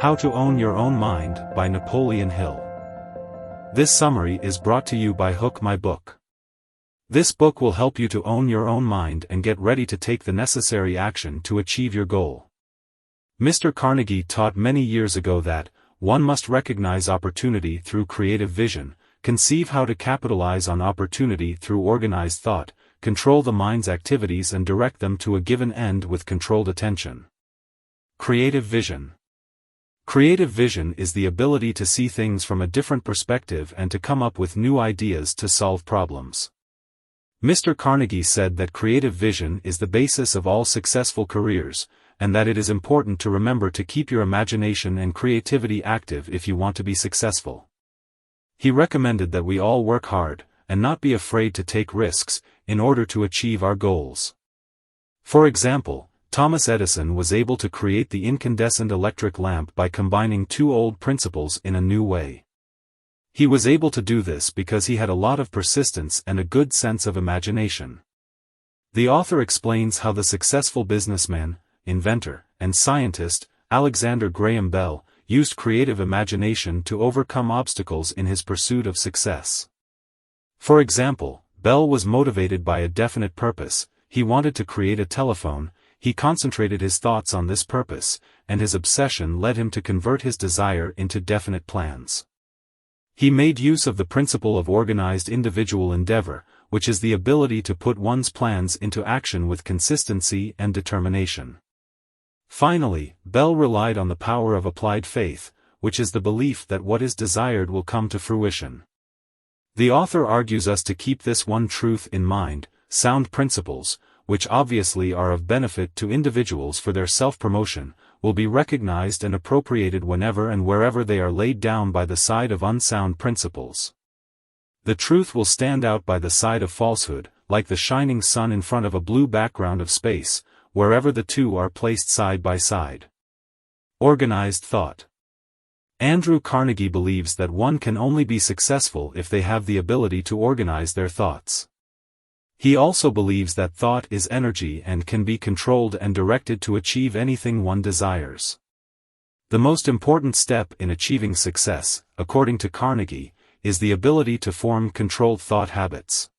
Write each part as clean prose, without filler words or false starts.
How to Own Your Own Mind by Napoleon Hill. This summary is brought to you by Hook My Book. This book will help you to own your own mind and get ready to take the necessary action to achieve your goal. Mr. Carnegie taught many years ago that, one must recognize opportunity through creative vision, conceive how to capitalize on opportunity through organized thought, control the mind's activities and direct them to a given end with controlled attention. Creative vision. Creative vision is the ability to see things from a different perspective and to come up with new ideas to solve problems. Mr. Carnegie said that creative vision is the basis of all successful careers, and that it is important to remember to keep your imagination and creativity active if you want to be successful. He recommended that we all work hard, and not be afraid to take risks, in order to achieve our goals. For example, Thomas Edison was able to create the incandescent electric lamp by combining two old principles in a new way. He was able to do this because he had a lot of persistence and a good sense of imagination. The author explains how the successful businessman, inventor, and scientist, Alexander Graham Bell, used creative imagination to overcome obstacles in his pursuit of success. For example, Bell was motivated by a definite purpose. He wanted to create a telephone. He concentrated his thoughts on this purpose, and his obsession led him to convert his desire into definite plans. He made use of the principle of organized individual endeavor, which is the ability to put one's plans into action with consistency and determination. Finally, Bell relied on the power of applied faith, which is the belief that what is desired will come to fruition. The author argues us to keep this one truth in mind: sound principles, which obviously are of benefit to individuals for their self-promotion, will be recognized and appropriated whenever and wherever they are laid down by the side of unsound principles. The truth will stand out by the side of falsehood, like the shining sun in front of a blue background of space, wherever the two are placed side by side. Organized thought. Andrew Carnegie believes that one can only be successful if they have the ability to organize their thoughts. He also believes that thought is energy and can be controlled and directed to achieve anything one desires. The most important step in achieving success, according to Carnegie, is the ability to form controlled thought habits.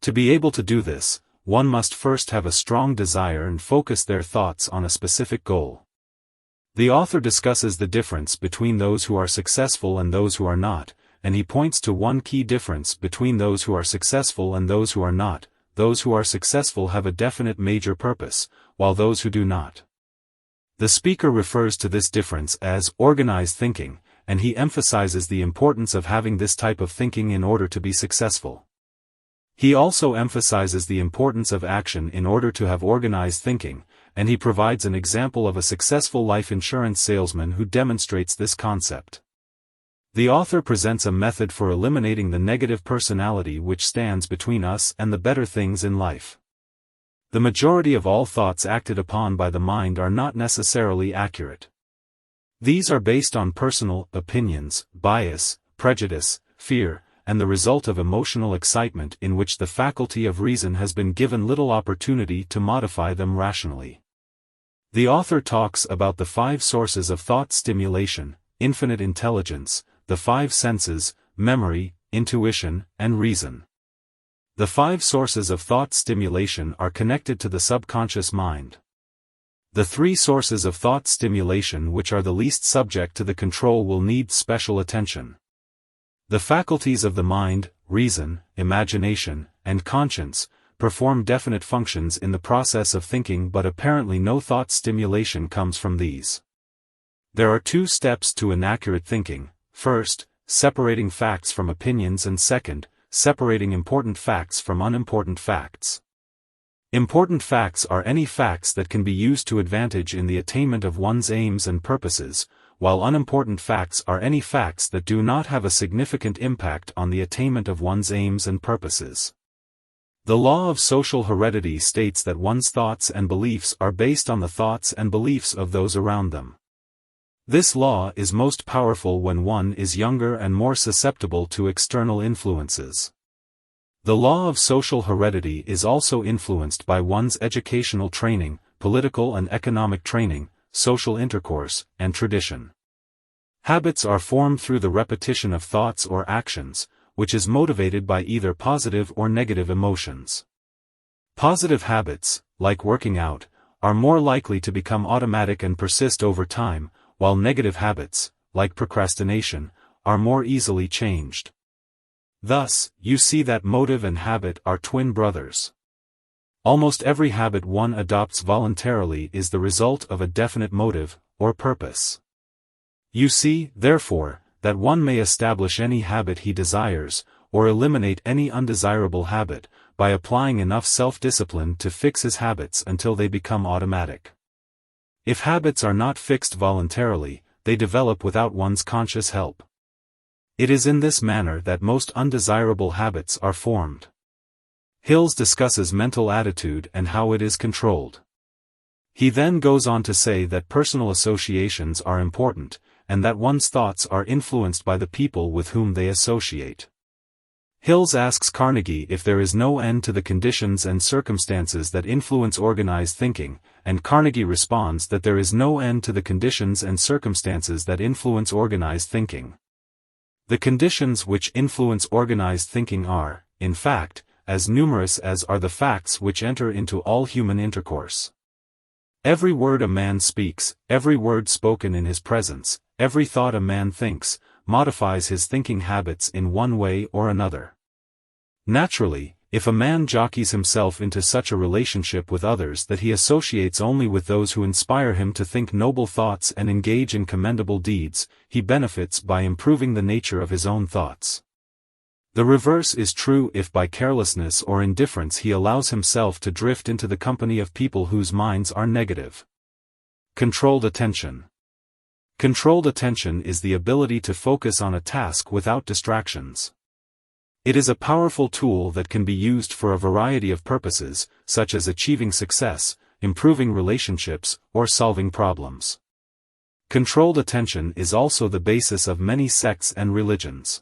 To be able to do this, one must first have a strong desire and focus their thoughts on a specific goal. The author discusses the difference between those who are successful and those who are not, and he points to one key difference between those who are successful and those who are not. Those who are successful have a definite major purpose, while those who do not. The speaker refers to this difference as organized thinking, and he emphasizes the importance of having this type of thinking in order to be successful. He also emphasizes the importance of action in order to have organized thinking, and he provides an example of a successful life insurance salesman who demonstrates this concept. The author presents a method for eliminating the negative personality which stands between us and the better things in life. The majority of all thoughts acted upon by the mind are not necessarily accurate. These are based on personal opinions, bias, prejudice, fear, and the result of emotional excitement in which the faculty of reason has been given little opportunity to modify them rationally. The author talks about the 5 sources of thought stimulation: infinite intelligence, the 5 senses, memory, intuition, and reason. The 5 sources of thought stimulation are connected to the subconscious mind. The 3 sources of thought stimulation which are the least subject to the control will need special attention. The faculties of the mind, reason, imagination, and conscience, perform definite functions in the process of thinking, but apparently no thought stimulation comes from these. There are 2 steps to inaccurate thinking: first, separating facts from opinions, and second, separating important facts from unimportant facts. Important facts are any facts that can be used to advantage in the attainment of one's aims and purposes, while unimportant facts are any facts that do not have a significant impact on the attainment of one's aims and purposes. The law of social heredity states that one's thoughts and beliefs are based on the thoughts and beliefs of those around them. This law is most powerful when one is younger and more susceptible to external influences. The law of social heredity is also influenced by one's educational training, political and economic training, social intercourse, and tradition. Habits are formed through the repetition of thoughts or actions, which is motivated by either positive or negative emotions. Positive habits, like working out, are more likely to become automatic and persist over time, while negative habits, like procrastination, are more easily changed. Thus, you see that motive and habit are twin brothers. Almost every habit one adopts voluntarily is the result of a definite motive, or purpose. You see, therefore, that one may establish any habit he desires, or eliminate any undesirable habit, by applying enough self-discipline to fix his habits until they become automatic. If habits are not fixed voluntarily, they develop without one's conscious help. It is in this manner that most undesirable habits are formed. Hills discusses mental attitude and how it is controlled. He then goes on to say that personal associations are important, and that one's thoughts are influenced by the people with whom they associate. Hills asks Carnegie if there is no end to the conditions and circumstances that influence organized thinking, and Carnegie responds that there is no end to the conditions and circumstances that influence organized thinking. The conditions which influence organized thinking are, in fact, as numerous as are the facts which enter into all human intercourse. Every word a man speaks, every word spoken in his presence, every thought a man thinks, modifies his thinking habits in one way or another. Naturally, if a man jockeys himself into such a relationship with others that he associates only with those who inspire him to think noble thoughts and engage in commendable deeds, he benefits by improving the nature of his own thoughts. The reverse is true if by carelessness or indifference he allows himself to drift into the company of people whose minds are negative. Controlled attention. Controlled attention is the ability to focus on a task without distractions. It is a powerful tool that can be used for a variety of purposes, such as achieving success, improving relationships, or solving problems. Controlled attention is also the basis of many sects and religions.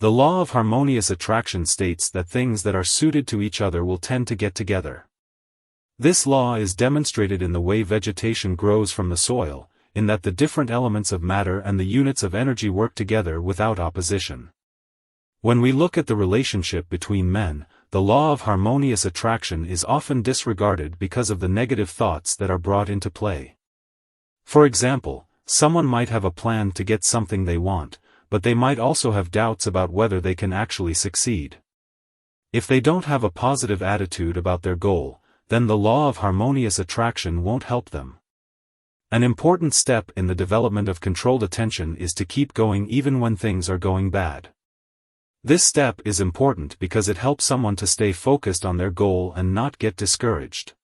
The law of harmonious attraction states that things that are suited to each other will tend to get together. This law is demonstrated in the way vegetation grows from the soil, in that the different elements of matter and the units of energy work together without opposition. When we look at the relationship between men, the law of harmonious attraction is often disregarded because of the negative thoughts that are brought into play. For example, someone might have a plan to get something they want, but they might also have doubts about whether they can actually succeed. If they don't have a positive attitude about their goal, then the law of harmonious attraction won't help them. An important step in the development of controlled attention is to keep going even when things are going bad. This step is important because it helps someone to stay focused on their goal and not get discouraged.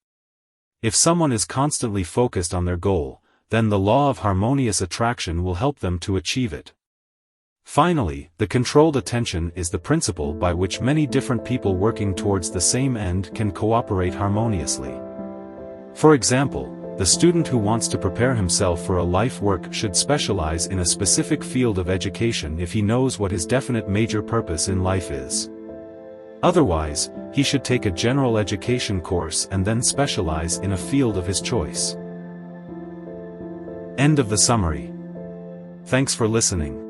If someone is constantly focused on their goal, then the law of harmonious attraction will help them to achieve it. Finally, the controlled attention is the principle by which many different people working towards the same end can cooperate harmoniously. For example, the student who wants to prepare himself for a life work should specialize in a specific field of education if he knows what his definite major purpose in life is. Otherwise, he should take a general education course and then specialize in a field of his choice. End of the summary. Thanks for listening.